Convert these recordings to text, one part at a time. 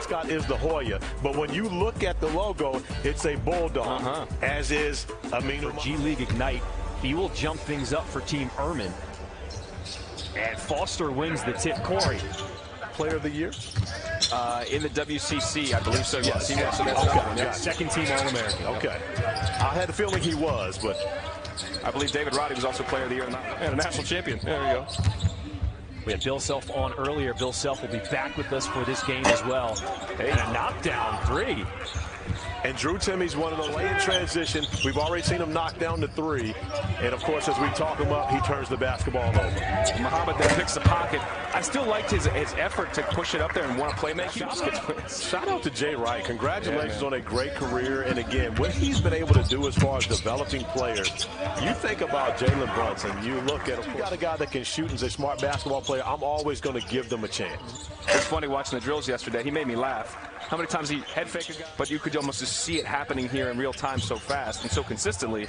mascot is the Hoya, but when you look at the logo, it's a bulldog, as is Amino. G League Ignite, he will jump things up for Team Ehrman. And Foster wins the tip. Corey, Player of the Year? In the WCC, I believe so, yes. He was, so that's okay. Second team All-American. Okay. I had a feeling he was, but I believe David Roddy was also Player of the Year and a national champion. There you go. We had Bill Self on earlier. Bill Self will be back with us for this game as well. And a knockdown three. And Drew Timme's one of those in transition. We've already seen him knock down to three. And, of course, as we talk him up, he turns the basketball over. Muhammad then picks the pocket. I still liked his effort to push it up there and want to play make. Shout out to Jay Wright. Congratulations on a great career. And, again, what he's been able to do as far as developing players, you think about Jalen Brunson, you look at him, you got a guy that can shoot and is a smart basketball player, I'm always going to give them a chance. It's funny watching the drills yesterday. He made me laugh. How many times he head faked a guy, but you could almost just see it happening here in real time so fast and so consistently.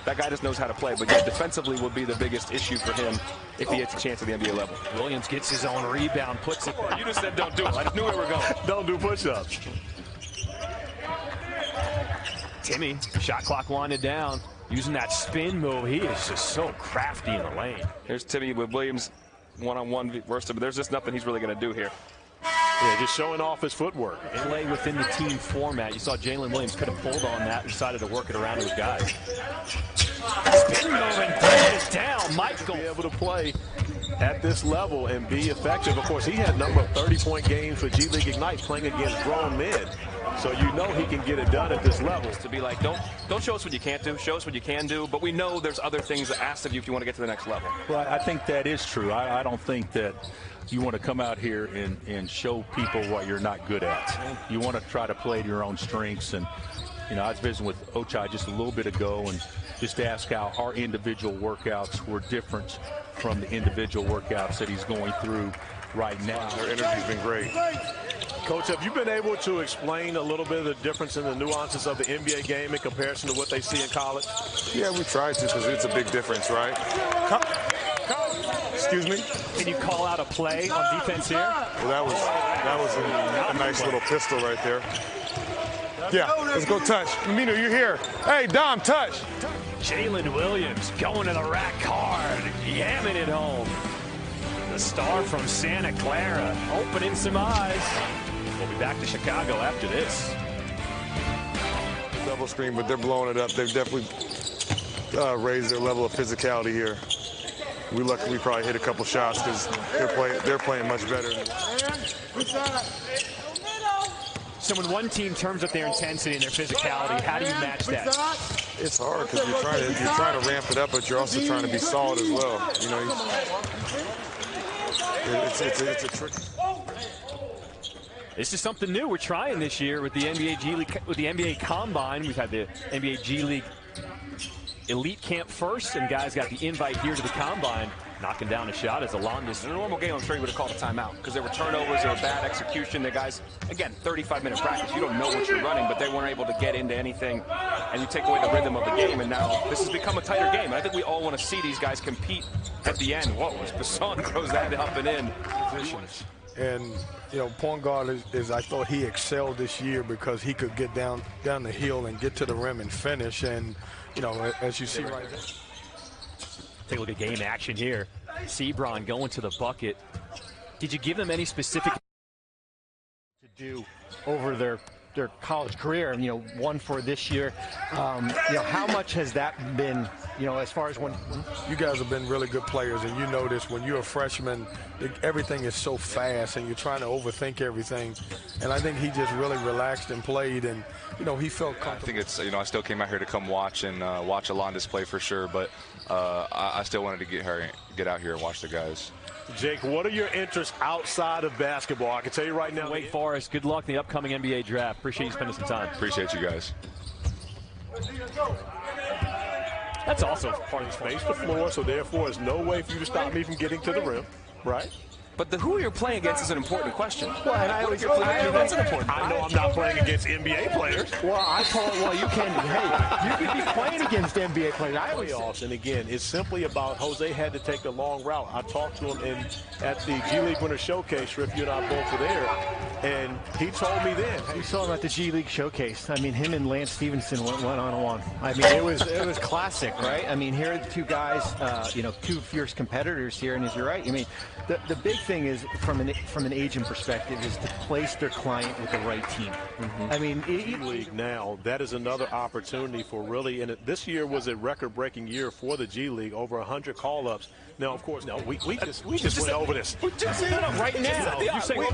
That guy just knows how to play, but yet defensively will be the biggest issue for him if he gets a chance at the NBA level. Williams gets his own rebound, puts it. You just said don't do it. I knew where we were going. Don't do push-ups. Timme, shot clock winded down, using that spin move. He is just so crafty in the lane. Here's Timme with Williams one-on-one versus him, but there's just nothing he's really going to do here. Yeah, just showing off his footwork. Play within the team format. You saw Jalen Williams could have pulled on that and decided to work it around his guys. Spin move and put it down. Michael. Be able to play at this level and be effective. Of course, he had a number of 30-point games for G League Ignite playing against grown men. So you know he can get it done at this level. To be like, don't show us what you can't do, show us what you can do, but we know there's other things asked of you if you want to get to the next level. Well, I think that is true. I don't think that you want to come out here and show people what you're not good at. You want to try to play to your own strengths. And, you know, I was visiting with Ochai just a little bit ago and just asked how our individual workouts were different from the individual workouts that he's going through right now. Their energy's been great. Coach, have you been able to explain a little bit of the difference in the nuances of the NBA game in comparison to what they see in college? Yeah, we tried to because it's a big difference, right? Excuse me? Can you call out a play on defense here? Well, that was a nice little pistol right there. Yeah, let's go touch. Amino, you're here. Hey, Dom, touch. Jalen Williams going to the rack hard, yamming it home. The star from Santa Clara opening some eyes. We'll be back to Chicago after this. Double screen, but they're blowing it up. They've definitely raised their level of physicality here. We luckily probably hit a couple shots because they're playing much better. So when one team turns up their intensity and their physicality, how do you match that? It's hard because you're trying to ramp it up, but you're also trying to be solid as well. You know, it's a trick. This is something new we're trying this year with the NBA G League, with the NBA Combine. We've had the NBA G League Elite Camp first, and guys got the invite here to the Combine. Knocking down a shot as Alondas. In a normal game, I'm sure he would have called a timeout because there were turnovers, there were bad execution. The guys, again, 35-minute practice. You don't know what you're running, but they weren't able to get into anything, and you take away the rhythm of the game. And now this has become a tighter game. And I think we all want to see these guys compete at the end. Whoa, Basson throws that up and in. And, you know, point guard is I thought he excelled this year because he could get down the hill and get to the rim and finish. And, you know, as you see right there. Take a look at game action here. Braun going to the bucket. Did you give them any specific to do over their college career? You know, one for this year. You know, how much has that been? You know, as far as when you guys have been really good players, and you know this when you're a freshman, everything is so fast, and you're trying to overthink everything. And I think he just really relaxed and played, and you know, he felt comfortable. I think it's, you know, I still came out here to come watch and watch Alondas play for sure, but I still wanted to get out here and watch the guys. Jake, what are your interests outside of basketball? I can tell you right now. Wake Forest, good luck in the upcoming NBA draft. Appreciate you spending some time. Appreciate you guys. That's also part of the space the floor, so therefore there's no way for you to stop me from getting to the rim, right? But who you're playing against is an important question. Well, and I always that's an important. I know I'm not playing against NBA players. Well, you can. Hey, you could be playing against NBA players. I always Playoffs, and again, it's simply about Jose had to take the long route. I talked to him at the G League Winter Showcase. If you and I both were there, and he told me then. We saw him at the G League Showcase. I mean, him and Lance Stevenson went one-on-one. I mean, it was classic, right? I mean, here are the two guys, two fierce competitors here, and as you're right, I mean, the big thing is from an agent perspective is to place their client with the right team. I mean, League now, that is another opportunity for really, and this year was a record-breaking year for the G League, over 100 call-ups. Now, of course, we just went over this. We just said right now.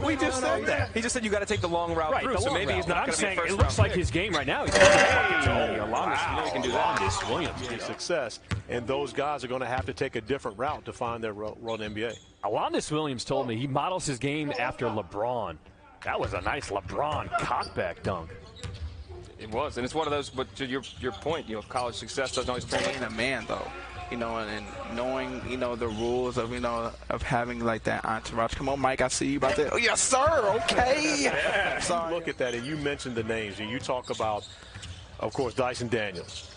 We just said that. He just said you got to take the long route through, so maybe he's not going to be a first-round It looks like pick. his game right now. He's Alonzo can do that. Alonzo Williams. Success, and those guys are going to have to take a different route to find their role in the NBA. Alonzo Williams told me he models his game after LeBron. That was a nice LeBron cockback dunk. It was, and it's one of those. But to your point, college success doesn't always translate. Being a man, though, and knowing, the rules of, of having like that entourage. Come on, Mike, I see you about that. Oh, yes, sir. Okay. Yeah. Sorry. Look at that, and you mentioned the names, and you talk about, of course, Dyson Daniels,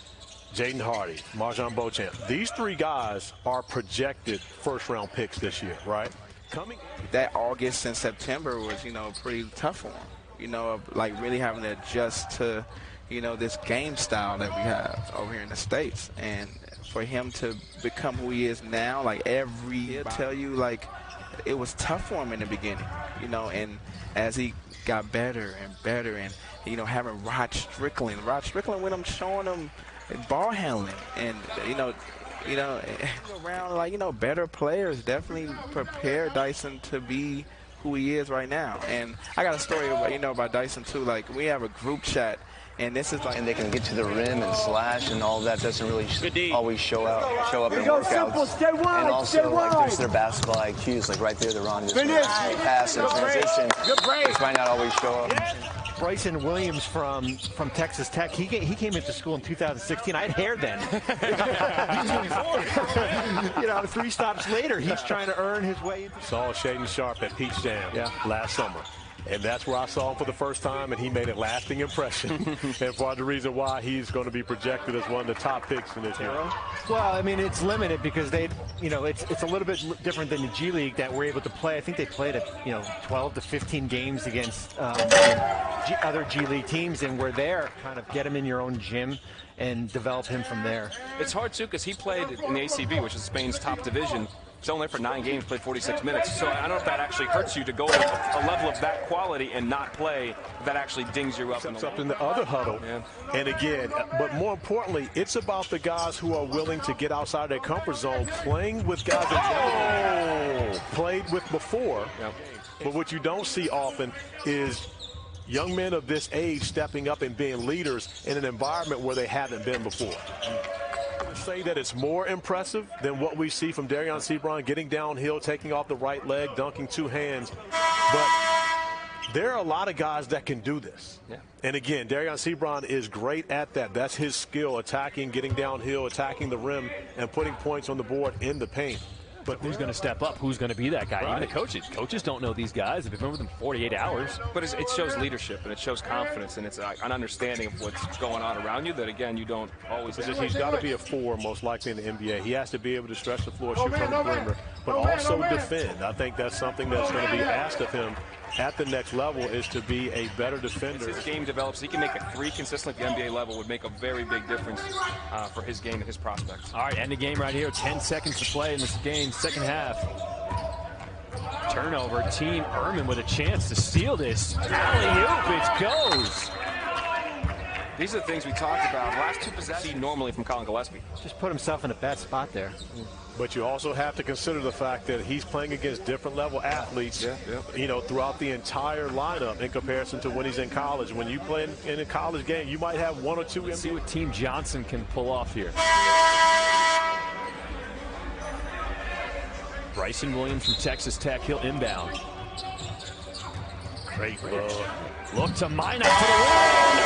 Jaden Hardy, Marjon Beauchamp. These three guys are projected first-round picks this year, right? That August and September was, pretty tough for him. Like really having to adjust to, this game style that we have over here in the States. And for him to become who he is now, like he'll tell you, like, it was tough for him in the beginning, and as he got better and better and, having Rod Strickland with him, showing him ball handling and, around, like, better players definitely prepare Dyson to be who he is right now. And I got a story about Dyson too. Like, we have a group chat, and this is like, and they can get to the rim and slash, and all of that doesn't really always show up in workouts. Stay wide, and also, like, wide. there's their basketball IQs, like right there, they're on this pass and transition, which might not always show up. Bryson Williams from Texas Tech, he came into school in 2016. I had hair then. 3 stops later, he's trying to earn his way into. Saw Shaden Sharp at Peach Jam last summer. And that's where I saw him for the first time, and he made a lasting impression. And part of the reason why he's going to be projected as one of the top picks in this year. Well, I mean, it's limited because it's a little bit different than the G League that we're able to play. I think they played 12 to 15 games against other G League teams, and we're there, kind of get him in your own gym and develop him from there. It's hard too because he played in the ACB, which is Spain's top division. He's only there for 9 games, played 46 minutes. So I don't know if that actually hurts you to go to a level of that quality and not play. That actually dings you up. In the other huddle. Yeah. And again, but more importantly, it's about the guys who are willing to get outside their comfort zone, playing with guys that never played with before. Yep. But what you don't see often is young men of this age stepping up and being leaders in an environment where they haven't been before. Say that it's more impressive than what we see from Darion Sebron, getting downhill, taking off the right leg, dunking 2 hands. But there are a lot of guys that can do this. Yeah. And again, Darion Sebron is great at that. That's his skill, attacking, getting downhill, attacking the rim, and putting points on the board in the paint. But who's going to step up? Who's going to be that guy? Right. Even the coaches. Coaches don't know these guys. They've been with them 48 hours. But it shows leadership, and it shows confidence, and it's an understanding of what's going on around you that, again, you don't always have. He's got to be a 4, most likely in the NBA. He has to be able to stretch the floor, shoot from the perimeter, but also defend. I think that's something that's going to be asked of him at the next level, is to be a better defender. As his game develops, he can make a 3 consistently at the NBA level, would make a very big difference for his game and his prospects. All right, end the game right here. 10 seconds to play in this game, second half. Turnover, Team Ehrman with a chance to steal this. Alley-oop, it goes. These are the things we talked about. Last 2 possessions normally from Collin Gillespie. Just put himself in a bad spot there. But you also have to consider the fact that he's playing against different level athletes, throughout the entire lineup in comparison to when he's in college. When you play in a college game, you might have 1 or 2. Let's see what Team Johnson can pull off here. Bryson Williams from Texas Tech, he'll inbound. Great look. Look to Minot for the win.